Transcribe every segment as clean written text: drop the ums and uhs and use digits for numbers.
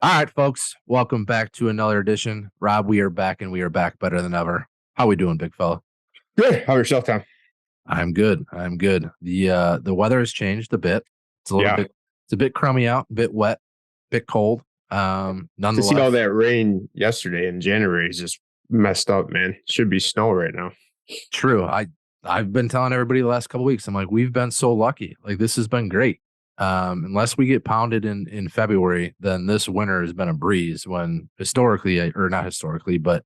All right, folks. Welcome back to another edition. Rob, we are back and we are back better than ever. How we doing, big fella? Good. How yourself, Tom? I'm good. I'm good. The weather has changed a bit. It's a little Yeah. bit it's a bit crummy out, a bit wet, a bit cold. To see all Nonetheless, that rain yesterday in January is just messed up, man. Should be snow right now. true. I've been telling everybody the last couple of weeks, I'm like, we've been so lucky. Like this has been great. Unless we get pounded in February, then this winter has been a breeze when historically, or not historically, but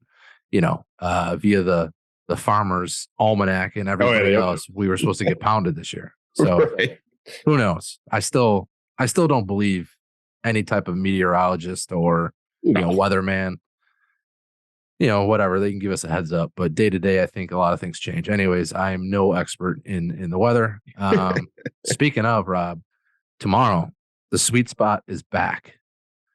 via the farmers almanac and Oh everybody yeah, else, we were supposed to get pounded this year. yep. So Right. who knows? I still don't believe any type of meteorologist or No. weatherman, whatever, they can give us a heads up. But day to day, I think a lot of things change. Anyways, I am no expert in the weather. Speaking of, Rob, tomorrow the sweet spot is back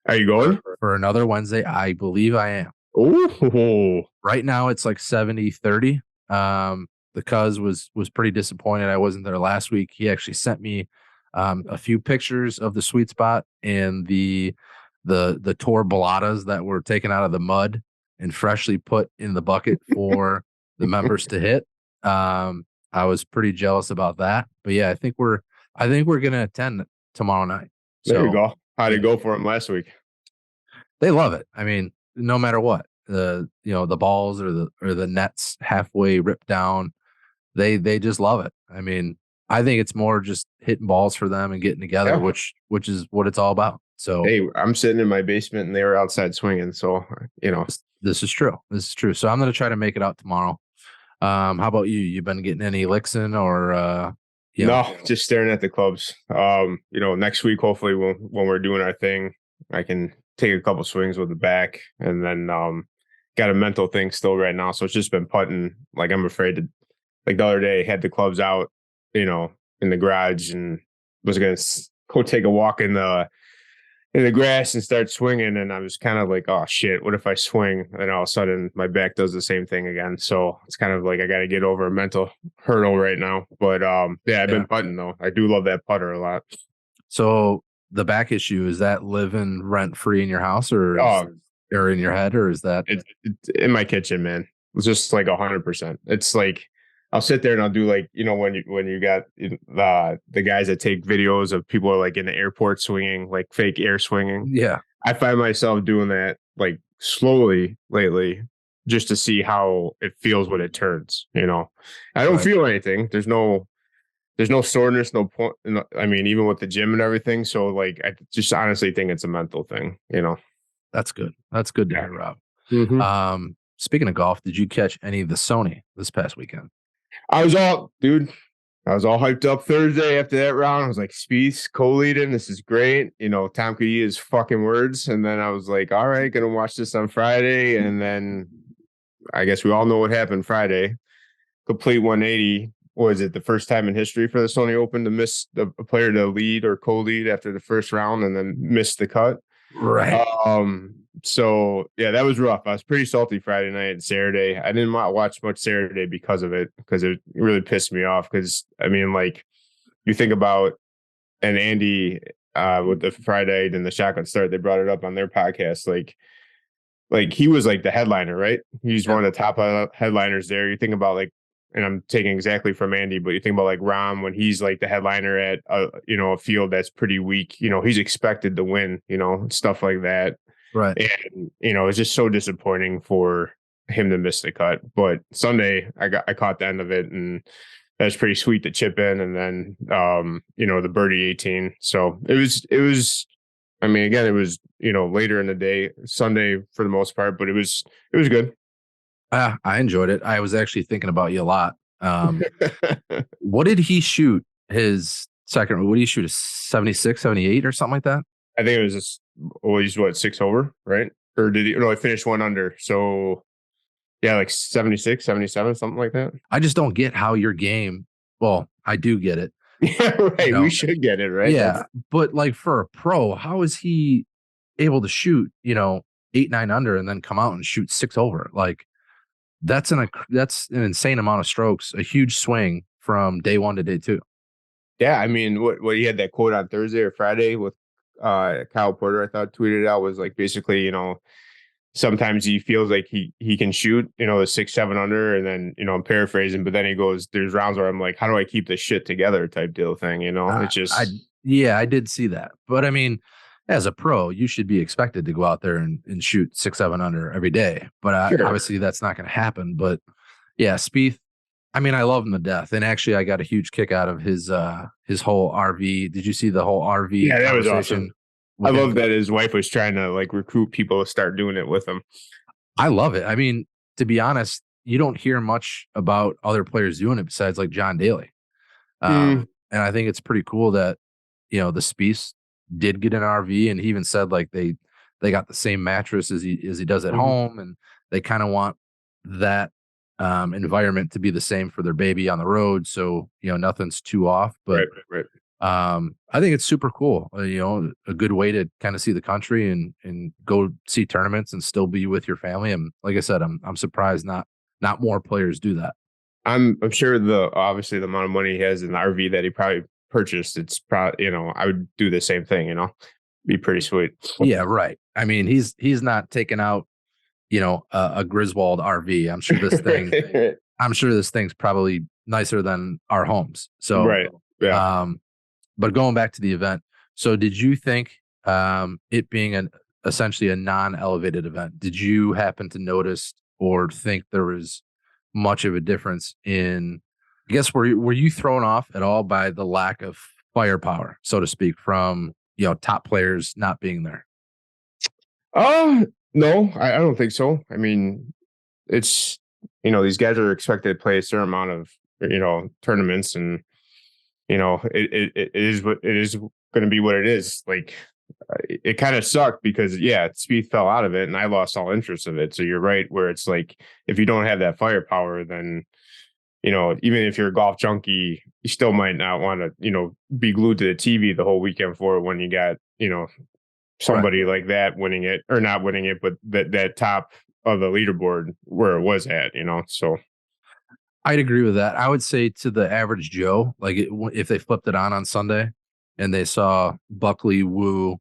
Are you going? for another Wednesday. I believe I am. Oh, Right now it's like 70-30. The cuz was pretty disappointed I wasn't there last week. He actually sent me a few pictures of the sweet spot and the tour baladas that were taken out of the mud and freshly put in the bucket for the members to hit. I was pretty jealous about that. But yeah, I think we're gonna attend tomorrow night. there you So go. How'd yeah, it go for him last week? they love it. I mean, no matter what, the balls or the nets halfway ripped down, they just love it. I mean, I think it's more just hitting balls for them and getting together, Yeah. which is what it's all about. So Hey, I'm sitting in my basement and they were outside swinging. So, this is true. This is true. So I'm gonna try to make it out tomorrow. How about you? You been getting any licks in or no, just staring at the clubs. Next week, hopefully when we're doing our thing, I can take a couple swings with the back and then got a mental thing still right now. So it's just been putting. Like I'm afraid to, like the other day, had the clubs out, in the garage and was gonna go take a walk in the grass and start swinging. And I was kind of like, oh shit, what if I swing? And all of a sudden my back does the same thing again. So it's kind of like I got to get over a mental hurdle right now. But yeah, I've yeah. been putting though. I do love that putter a lot. So the back issue, is that living rent free in your house Oh, or in your head, or is that it's in my kitchen, man. It's just like 100%. It's like I'll sit there and I'll do like when you got the guys that take videos of people like in the airport swinging like fake air swinging. yeah, I find myself doing that like slowly lately just to see how it feels when it turns, I don't right. feel anything. There's no soreness, no point. I mean, even with the gym and everything. So like I just honestly think it's a mental thing. That's good. That's good to Yeah. hear, Rob. hmm Speaking of golf, did you catch any of the Sony this past weekend? Dude. I was all hyped up Thursday after that round. I was like, Spieth co-leading. This is great. Tom could eat his fucking words. And then I was like, all right, gonna watch this on Friday. And then I guess we all know what happened Friday. Complete 180. Was it the first time in history for the Sony Open to miss a player to lead or co-lead after the first round and then miss the cut? Right. So yeah, that was rough. I was pretty salty Friday night and Saturday. I didn't watch much Saturday because of it, because it really pissed me off. Because I mean, like you think about and Andy with the Friday and the shotgun start, they brought it up on their podcast. Like he was like the headliner, right? He's Yeah. one of the top headliners there. You think about like, and I'm taking exactly from Andy, but you think about like Rom when he's like the headliner at a field that's pretty weak. He's expected to win. Stuff like that. Right. And it's just so disappointing for him to miss the cut. But Sunday, I caught the end of it, and that was pretty sweet to chip in, and then the birdie 18. So it was. I mean, again, it was later in the day, Sunday for the most part, but it was good. I enjoyed it. I was actually thinking about you a lot. What did he shoot his second? What did he shoot? A 76, 78 or something like that? I think it was just always what 6 over, right? Or did he? No, I finished one under. So yeah, like 76, 77, something like that. I just don't get how your game. Well, I do get it. Yeah, You right. We know, should get it right. yeah, but like for a pro, how is he able to shoot, 8, 9 under and then come out and shoot 6 over? Like that's an insane amount of strokes, a huge swing from day one to day two. Yeah, I mean, what he had that quote on Thursday or Friday with Kyle Porter, I thought, tweeted out was like basically, sometimes he feels like he can shoot, the 6, 7 under, and then I'm paraphrasing, but then he goes, "There's rounds where I'm like, how do I keep this shit together?" type deal thing. It's I just yeah, I did see that. But I mean, as a pro, you should be expected to go out there and shoot 6, 7 under every day. But sure. obviously, that's not going to happen. But yeah, Spieth. I mean, I love him to death, and actually, I got a huge kick out of his whole RV. Did you see the whole RV Yeah, that was awesome. conversation I with him? love that his wife was trying to like recruit people to start doing it with him. I love it. I mean, to be honest, you don't hear much about other players doing it besides like John Daly. Mm, And I think it's pretty cool that the Spieth did get an RV, and he even said like they got the same mattress as he does at mhm. home, and they kind of want that environment to be the same for their baby on the road, so nothing's too off. But Right, right. I think it's super cool. A good way to kind of see the country and go see tournaments and still be with your family. And like I said, I'm surprised not more players do that. I'm sure the obviously the amount of money he has in the RV that he probably purchased, it's probably I would do the same thing. Be pretty sweet. Yeah, right. I mean, he's not taking out a Griswold RV. I'm sure this thing's probably nicer than our homes. So, Right. Yeah. but going back to the event, so did you think it being essentially a non-elevated event, did you happen to notice or think there was much of a difference in, I guess, were you thrown off at all by the lack of firepower, so to speak, from top players not being there? No, I don't think so. I mean, it's these guys are expected to play a certain amount of tournaments, and it is what it is going to be what it is. Like it kind of sucked because Spieth fell out of it, and I lost all interest of it. So you're right, where it's like if you don't have that firepower, then even if you're a golf junkie, you still might not want to be glued to the TV the whole weekend for it when you got Right. somebody like that winning it or not winning it, but that top of the leaderboard where it was at, So I'd agree with that. I would say to the average Joe, like if they flipped it on Sunday and they saw Buckley, Wu,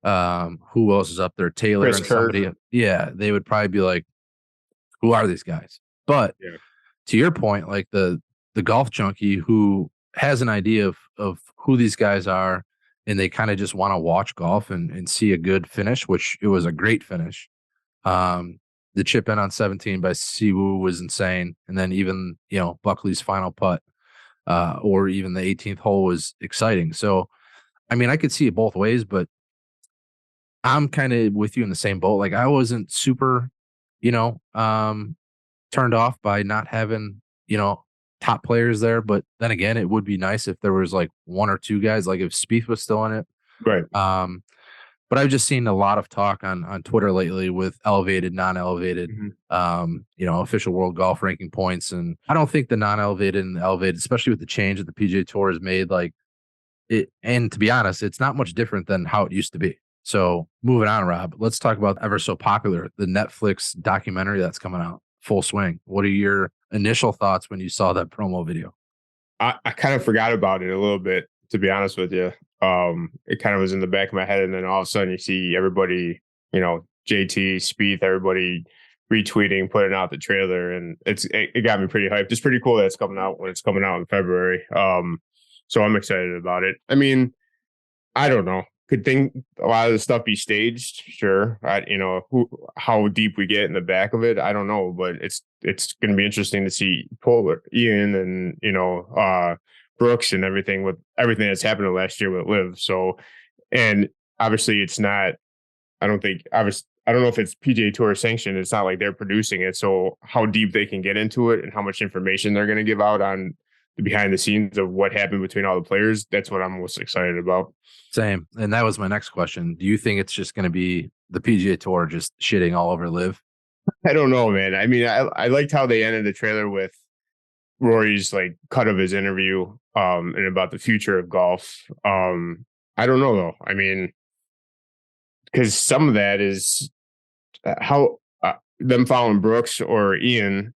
who else is up there, Taylor Chris and Kerr, somebody, yeah, they would probably be like, "Who are these guys?" But yeah, to your point, like the golf junkie who has an idea of who these guys are, and they kind of just want to watch golf and see a good finish, which it was a great finish. Um, the chip in on 17 by Siwoo was insane, and then even Buckley's final putt, or even the 18th hole was exciting. So, I mean, I could see it both ways, but I'm kind of with you in the same boat. Like I wasn't super, you know, um, turned off by not having, top players there. But then again, it would be nice if there was like one or two guys, like if Spieth was still in it. right. Um, but I've just seen a lot of talk on Twitter lately with elevated, non-elevated, Mhm. official world golf ranking points. And I don't think the non-elevated and the elevated, especially with the change that the PGA Tour has made, like it, and to be honest, it's not much different than how it used to be. So moving on, Rob, let's talk about ever so popular, the Netflix documentary that's coming out, Full Swing. What are your initial thoughts when you saw that promo video? I kind of forgot about it a little bit, to be honest with you. It kind of was in the back of my head, and then all of a sudden you see everybody, JT, Spieth, everybody retweeting, putting out the trailer, and it got me pretty hyped. It's pretty cool that it's coming out when it's coming out in February. So I'm excited about it. I mean, I don't know. Could think a lot of the stuff be staged? Sure. How deep we get in the back of it, I don't know, but it's going to be interesting to see Polar, Ian, and Brooks and everything with everything that's happened last year with Live. So, and obviously, it's not. I don't think. Obviously, I don't know if it's PGA Tour sanctioned. It's not like they're producing it. So, how deep they can get into it and how much information they're going to give out on the behind the scenes of what happened between all the players. That's what I'm most excited about. Same. And that was my next question. Do you think it's just going to be the PGA Tour just shitting all over Live? I don't know, man. I mean, I liked how they ended the trailer with Rory's like cut of his interview, and about the future of golf. I don't know though. I mean, because some of that is how them following Brooks or Ian,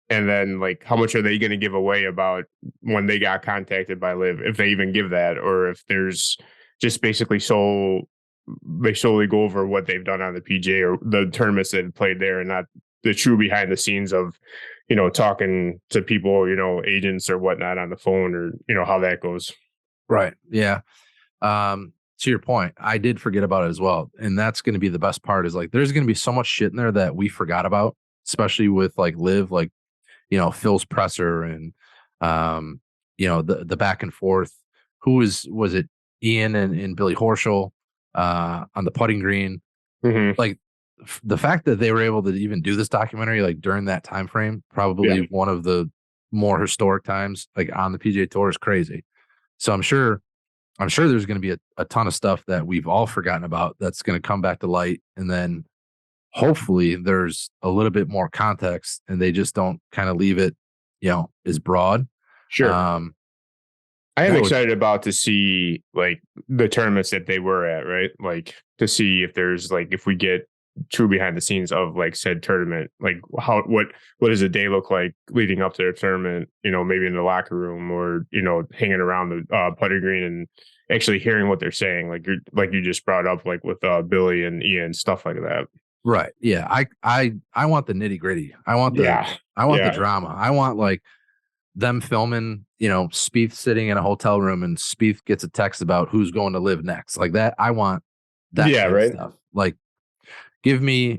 and then like how much are they going to give away about when they got contacted by Liv, if they even give that, or if there's just basically they solely go over what they've done on the PGA or the tournaments they've played there, and not the true behind the scenes of, talking to people, agents or whatnot on the phone, or how that goes. Right. Yeah. To your point, I did forget about it as well. And that's going to be the best part is like, there's going to be so much shit in there that we forgot about, especially with like Live, like, Phil's presser and, the back and forth. Was it Ian and Billy Horschel, on the putting green? Mm-hmm. Like the fact that they were able to even do this documentary, like during that time frame, Yeah, probably one of the more historic times, like on the PGA Tour is crazy. So I'm sure there's going to be a ton of stuff that we've all forgotten about that's going to come back to light. And then hopefully there's a little bit more context and they just don't kind of leave it, as broad. sure. Um, I am that would, excited about to see like the tournaments that they were at, right? Like to see if there's like if we get true behind the scenes of like said tournament, like what does a day look like leading up to their tournament? Maybe in the locker room or hanging around the putting green and actually hearing what they're saying, like you just brought up, like with Billy and Ian, stuff like that. right. Yeah. I want the nitty gritty. Yeah, I want the yeah, drama. I want like them filming, Spieth sitting in a hotel room and Spieth gets a text about who's going to Live next. Like that. I want that yeah, kind of right. stuff. Like give me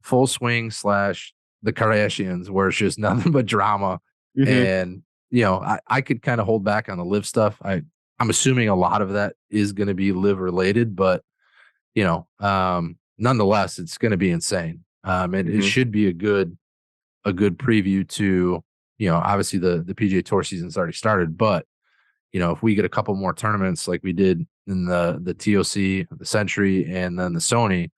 full swing slash the Kardashians where it's just nothing but drama. Hmm. And, I could kind of hold back on the Live stuff. I'm assuming a lot of that is going to be Live related, but nonetheless, it's going to be insane. And it Hmm. should be a good preview to, obviously the PGA Tour season's already started, but if we get a couple more tournaments like we did in the TOC, the Century, and then the Sony,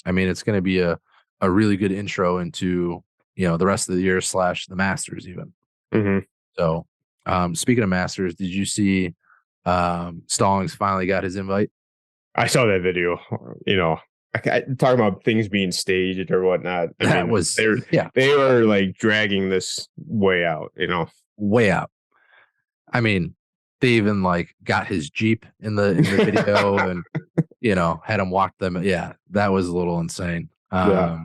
I mean, it's going to be a really good intro into, the rest of the year slash the Masters even. Hmm. So, speaking of Masters, did you see Stallings finally got his invite? I saw that video. Talking about things being staged or whatnot. I That mean, was, yeah, they were like dragging this way out. way out. I mean, they even like got his Jeep in the video and had him walk them. Yeah, that was a little insane. Yeah,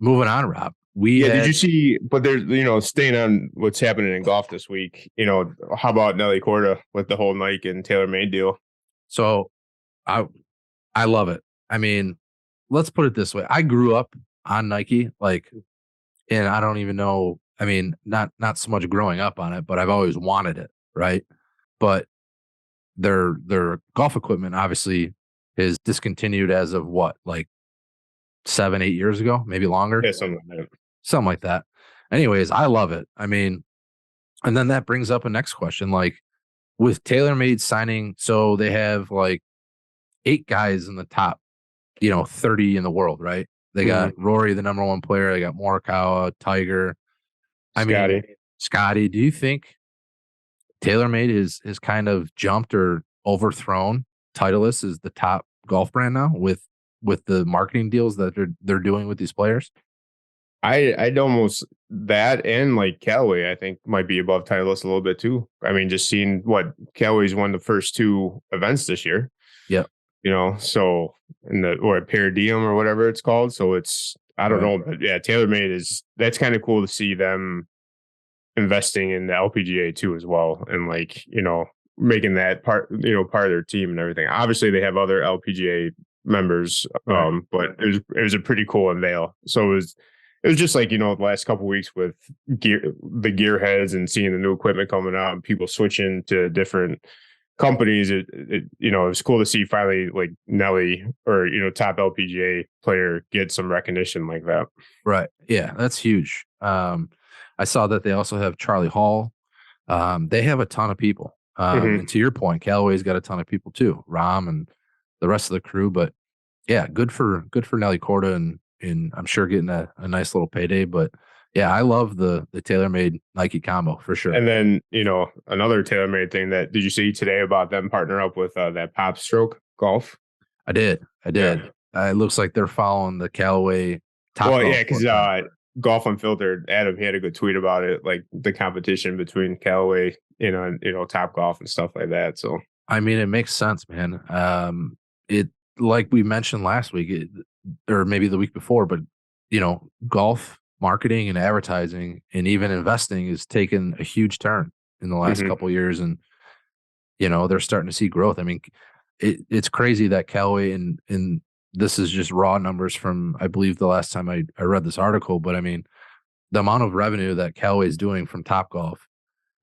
Moving on, Rob. We yeah. Did you had see? But there's staying on what's happening in golf this week. How about Nelly Corda with the whole Nike and TaylorMade deal? so I I love it. I mean, let's put it this way. I grew up on Nike, like, and I don't even know. I mean, not so much growing up on it, but I've always wanted it, right? But their golf equipment obviously is discontinued as of what, like 7, 8 years ago, maybe longer, Yeah, something like that. something like that. Anyways, I love it. I mean, and then that brings up a next question, like with TaylorMade signing, so they have like 8 guys in the top, 30 in the world, right? They Hmm. got Rory, the number one player. They got Morikawa, Tiger. I mean, Scotty. Scotty. Do you think TaylorMade is kind of jumped or overthrown Titleist as the top golf brand now with the marketing deals that they're doing with these players? I'd almost that and like Callaway, I think might be above Titleist a little bit too. I mean, just seeing what Callaway's won the first two events this year. Yep. So in the or a per diem or whatever it's called. So it's I don't Right. know, but yeah, TaylorMade that's kind of cool to see them investing in the LPGA too as well, and like making that part of their team and everything. Obviously, they have other LPGA members, Right. but it was a pretty cool unveil. So it was just like the last couple of weeks with the gearheads and seeing the new equipment coming out and people switching to different companies. It was cool to see finally like Nelly or top LPGA player get some recognition like that. Right. Yeah, that's huge. I saw that they also have Charlie Hall. They have a ton of people. Hmm. And to your point, Callaway's got a ton of people too, Rom and the rest of the crew. But yeah, good for Nelly Corda and I'm sure getting a nice little payday. But yeah, I love the TaylorMade Nike combo for sure. And then another TaylorMade thing that did you see today about them partner up with that PopStroke golf? I did. I Yeah. did. It looks like they're following the Callaway Top Well, Golf yeah, because blueprint. Golf Unfiltered, Adam, he had a good tweet about it, like the competition between Callaway, and Top Golf and stuff like that. So I mean, it makes sense, man. It like we mentioned last week, or maybe the week before, but golf marketing and advertising and even investing has taken a huge turn in the last Hmm. couple of years, and they're starting to see growth. I mean, it's crazy that Callaway and this is just raw numbers from I believe the last time I read this article, but I mean the amount of revenue that Callaway is doing from Topgolf,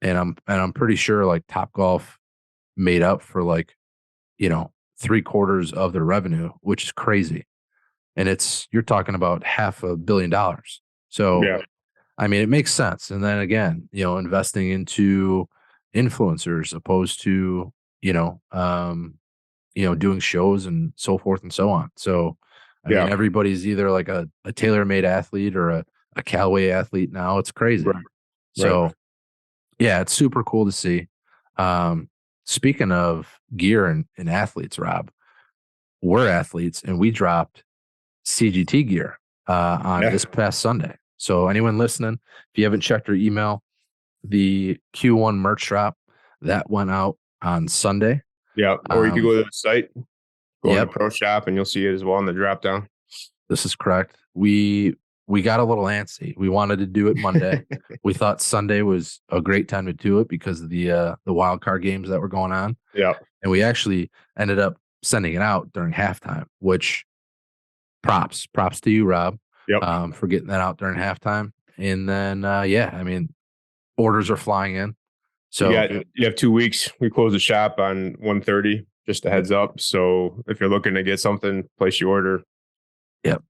and I'm pretty sure like Topgolf made up for like three-quarters of their revenue, which is crazy. And you're talking about $500 million. So, Yeah. I mean, it makes sense. And then again, investing into influencers opposed to, you know, um, doing shows and so forth and so on. So, I mean, Yeah. everybody's either like a TaylorMade athlete or a Callaway athlete now. It's crazy. Right. Right. So, yeah, it's super cool to see. Um, Speaking of gear and athletes, Rob, we're athletes and we dropped CGT gear on Yeah. this past Sunday. So anyone listening, if you haven't checked your email, the Q1 merch drop that went out on Sunday. Yeah. Or you could Um, go to the site, go into yep, Pro Shop, and you'll see it as well in the drop down. this is correct. We got a little antsy. We wanted to do it Monday. We thought Sunday was a great time to do it because of the wild card games that were going on, Yeah. and we actually ended up sending it out during halftime. Which props to you, Rob, Yep. for getting that out during halftime. And then yeah, I mean orders are flying in. So You have 2 weeks. We close the shop on 1:30. Just a heads up. So if you're looking to get something, place your order. yep,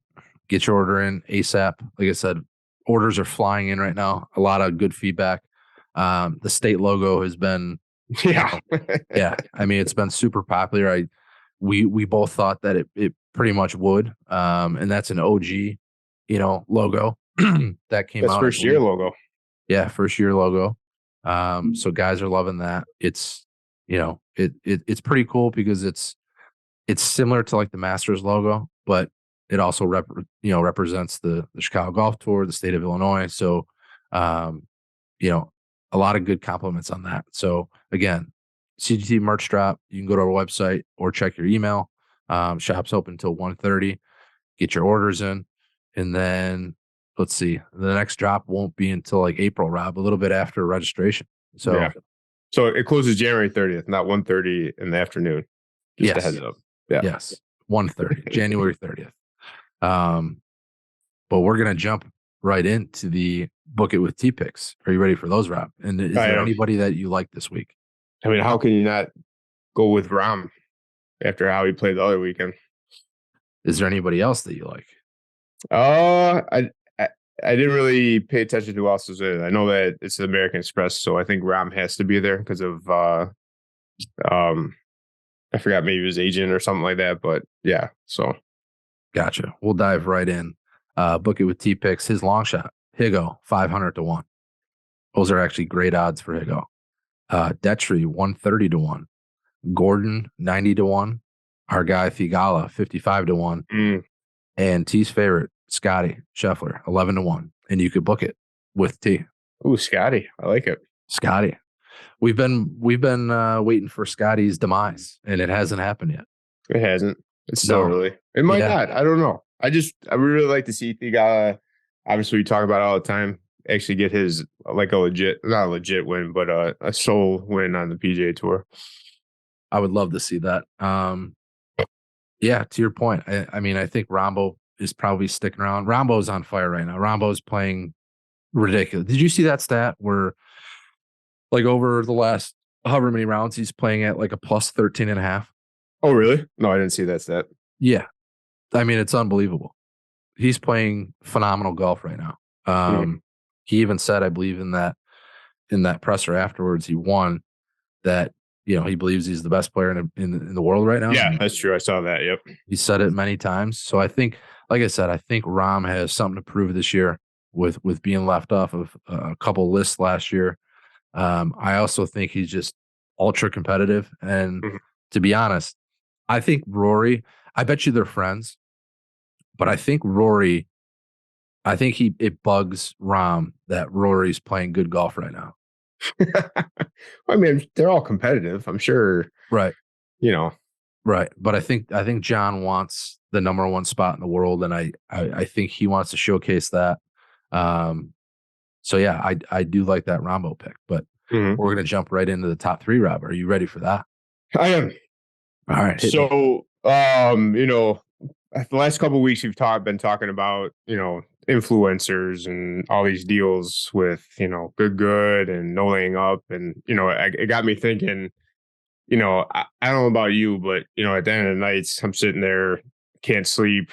get your order in ASAP. Like I said, orders are flying in right now. A lot of good feedback. The state logo has been, Yeah. yeah, I mean, it's been super popular. We both thought that it pretty much would. And that's an OG, logo that came That's out, I first year believe. logo. Yeah, first year logo. So guys are loving that. It's pretty cool because it's similar to like the Masters logo, but it also represents the Chicago Golf Tour, the state of Illinois. So, um, you know, a lot of good compliments on that. So again, CGT merch drop. You can go to our website or check your email. Shop's open until 1:30. Get your orders in, and then let's see. The next drop won't be until like April, Rob, a little bit after registration. Yeah. So So it closes January 30th, not 1:30 in the afternoon. Just a yes, heads up. Yeah. yes, 1:30, January 30th. Um, but we're gonna jump right into the book it with T picks. Are you ready for those, Rob? And is I there am. anybody that you like this week? I mean, how can you not go with Rom after how he played the other weekend? Is there anybody else that you like? Uh, I, I I didn't really pay attention to who else was in it. I know that it's the American Express, so I think Rom has to be there because of um I forgot maybe his agent or something like that. But yeah, so Gotcha. We'll dive right in. Book it with T picks. His long shot, Higo, 500 to 1. Those are actually great odds for Higo. Detry, 130 to 1. Gordon, 90 to 1. Our guy Thigala, 55 to 1. mm. And T's favorite, Scotty Scheffler, 11 to 1. And you could book it with T. Ooh, Scotty, I like it. Scotty. We've been waiting for Scotty's demise, and it hasn't happened yet. It hasn't. It's still No. early. It might Yeah. not. I don't know. I really like to see Thigala. Obviously, we talk about it all the time. Actually, get his like a legit, not a legit win, but a sole win on the PGA Tour. I would love to see that. Yeah, to your point. I mean, I think Rombo is probably sticking around. Rombo's on fire right now. Rombo's playing ridiculous. Did you see that stat where like over the last however many rounds he's playing at like a plus 13.5? Oh, really? No, I didn't see that stat. Yeah. I mean, it's unbelievable. He's playing phenomenal golf right now. Mhm. He even said, I believe in that presser afterwards, he won that, he believes he's the best player in the world right now. Yeah, that's true. I saw that. Yep. He said it many times. So I think, like I said, I think Rom has something to prove this year with being left off of a couple lists last year. I also think he's just ultra competitive. And Mhm. to be honest, I think Rory, I bet you they're friends, but I think Rory, I think it bugs Rom that Rory's playing good golf right now. I mean, they're all competitive. I'm sure, Right. you know. Right. But I think John wants the number one spot in the world, and I think he wants to showcase that. Um, so yeah, I do like that Rombo pick, but Mhm. we're gonna jump right into the top three, Rob. Are you ready for that? I am. All right, hit me. So, the last couple of weeks we've been talking about, influencers and all these deals with, good and no laying up. And, it got me thinking, I don't know about you, but, at the end of the nights, I'm sitting there, can't sleep,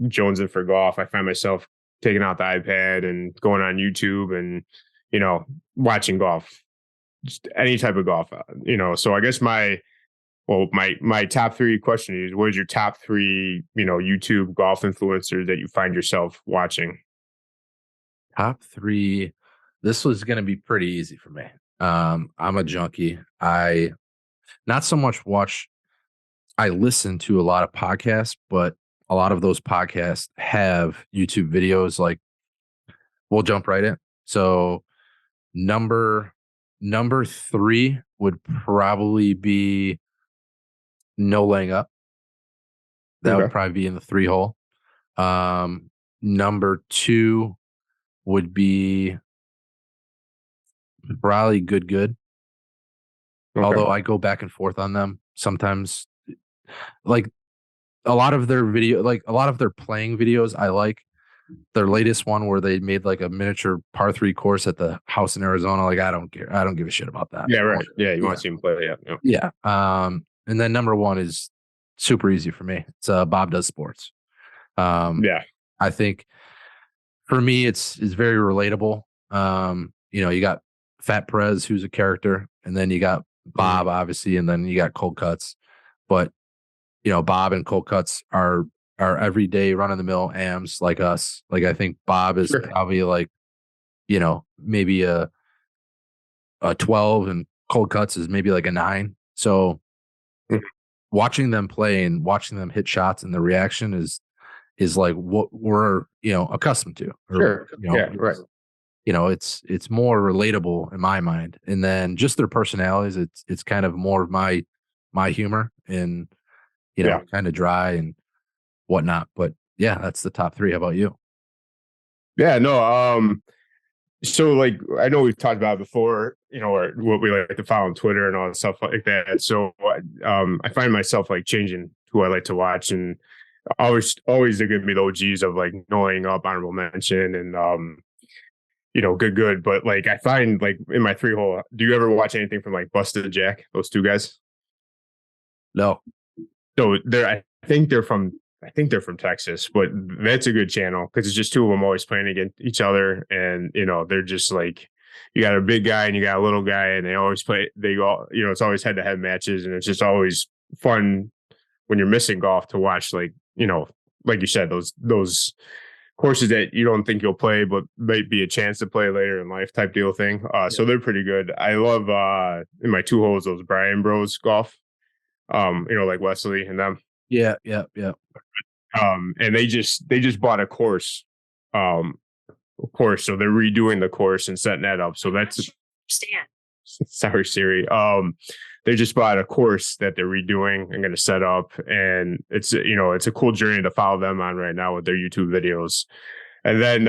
jonesing for golf. I find myself taking out the iPad and going on YouTube and, watching golf, just any type of golf, So I guess my top three question is: what is your top three, YouTube golf influencers that you find yourself watching? Top three. This was gonna be pretty easy for me. I'm a junkie. I not so much watch. I listen to a lot of podcasts, but a lot of those podcasts have YouTube videos. Like, we'll jump right in. So number number three would probably be no laying up. That would Okay. probably be in the three hole. Number two would be probably good. Okay. Although I go back and forth on them sometimes. Like a lot of their playing videos, I like. Their latest one where they made like a miniature par three course at the house in Arizona. Like, I don't care. I don't give a shit about that. Yeah. Right. Yeah. You Yeah. want to see him play? Yeah. Yeah. Yeah. And then number one is super easy for me. It's Bob Does Sports. Um, Yeah. I think for me, it's very relatable. You got Fat Perez, who's a character, and then you got Mhm. Bob, obviously, and then you got Cold Cuts. But Bob and Cold Cuts are everyday run of the mill AMs like us. Like, I think Bob is Sure. probably like, maybe a 12, and Cold Cuts is maybe like a 9. So Mhm. watching them play and watching them hit shots and the reaction is like what we're accustomed to, or Sure. Yeah. Right. it's more relatable in my mind. And then just their personalities, it's kind of more of my humor, and Yeah. kind of dry and whatnot. But yeah, that's the top three. How about you? Yeah. No. So, like, I know we've talked about it before, or what we like to follow on Twitter and all that stuff like that. So, I find myself like changing who I like to watch, and always they're gonna be the OGs of like knowing up, honorable mention, and good. But like, I find like in my three hole, do you ever watch anything from like Busted Jack? Those two guys. No. So I think they're from Texas, but that's a good channel because it's just two of them always playing against each other, and they're just like, you got a big guy and you got a little guy, and they always play. They all, it's always head to head matches, and it's just always fun when you're missing golf to watch. Like, like you said, those courses that you don't think you'll play, but might be a chance to play later in life type deal thing. Yeah. So they're pretty good. I love in my two holes those Brian Bros golf. Like Wesley and them. Yeah. Yeah. Yeah. And they just bought a course. Um, so they're redoing the course and setting that up. So that's Understand. sorry, Siri. They just bought a course that they're redoing and going to set up, and it's a cool journey to follow them on right now with their YouTube videos. And then,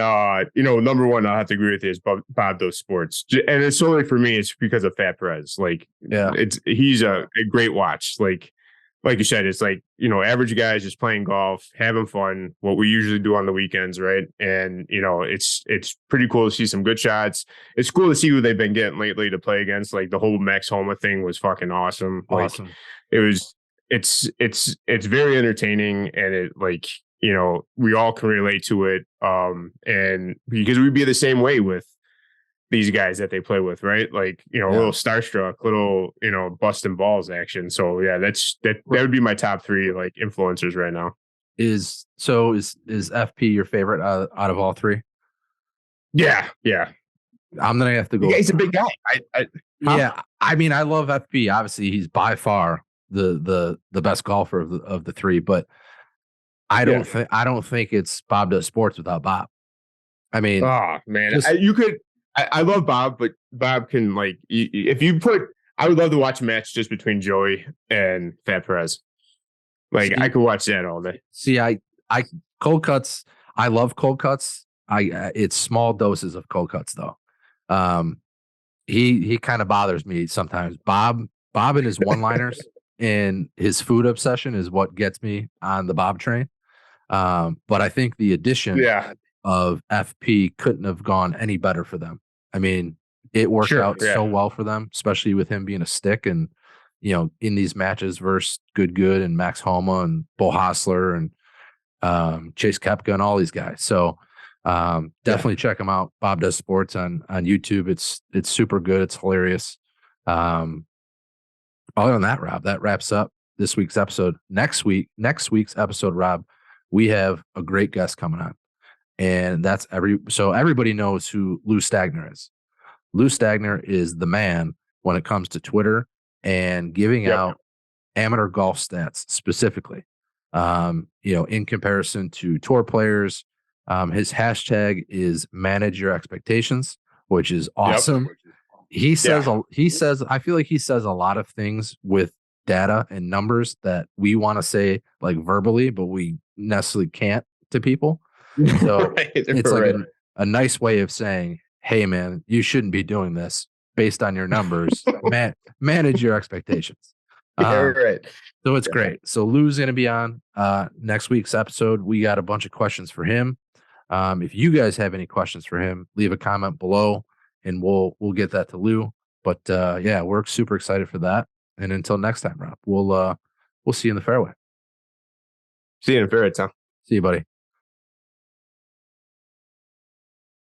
number one, I have to agree with you is Bob Does Sports, and it's solely for me. It's because of Fat Perez. Like, Yeah. he's a great watch. Like you said, it's like, average guys just playing golf, having fun, what we usually do on the weekends, right? And, it's pretty cool to see some good shots. It's cool to see who they've been getting lately to play against. Like, the whole Max Homa thing was fucking awesome. Like, Awesome. it was, it's very entertaining, and it, like, we all can relate to it. And because we'd be the same way with these guys that they play with, right? Like, a Yeah. little starstruck, little, busting balls action. So yeah, that would be my top three like influencers right now. Is FP your favorite out of all three? Yeah, yeah. I'm gonna have to go. He's a big guy. Yeah, I mean, I love FP. Obviously, he's by far the best golfer of the three. But I don't think it's Bob Does Sports without Bob. I mean, Oh man, just you could. I love Bob, but Bob can like if you put. I would love to watch a match just between Joey and Fat Perez. Like I See, could watch that all day. see, I cold cuts. I love cold cuts. It's small doses of cold cuts though. Um, he kind of bothers me sometimes. Bob and his one liners and his food obsession is what gets me on the Bob train. But I think the addition Yeah, of FP couldn't have gone any better for them. I mean, it worked sure. out so well for them, especially with him being a stick and in these matches versus Good and Max Homa and Bo Hostler and Chase Koepka and all these guys. So definitely check him out. Bob Does Sports on YouTube. It's super good. It's hilarious. Other than that, Rob, that wraps up this week's episode. Next week's episode, Rob, we have a great guest coming on. And that's everybody knows who Lou Stagner is. Lou Stagner is the man when it comes to Twitter and giving out amateur golf stats specifically. In comparison to tour players, his hashtag is manage your expectations, which is awesome. Yep. He says, I feel like he says a lot of things with data and numbers that we want to say like verbally, but we necessarily can't to people. So it's like a nice way of saying, hey, man, you shouldn't be doing this based on your numbers. Manage your expectations. Right. So it's great. So Lou's going to be on next week's episode. We got a bunch of questions for him. If you guys have any questions for him, leave a comment below and we'll get that to Lou. But yeah, we're super excited for that. And until next time, Rob, we'll see you in the fairway. See you in the fairway, Tom. See you, buddy.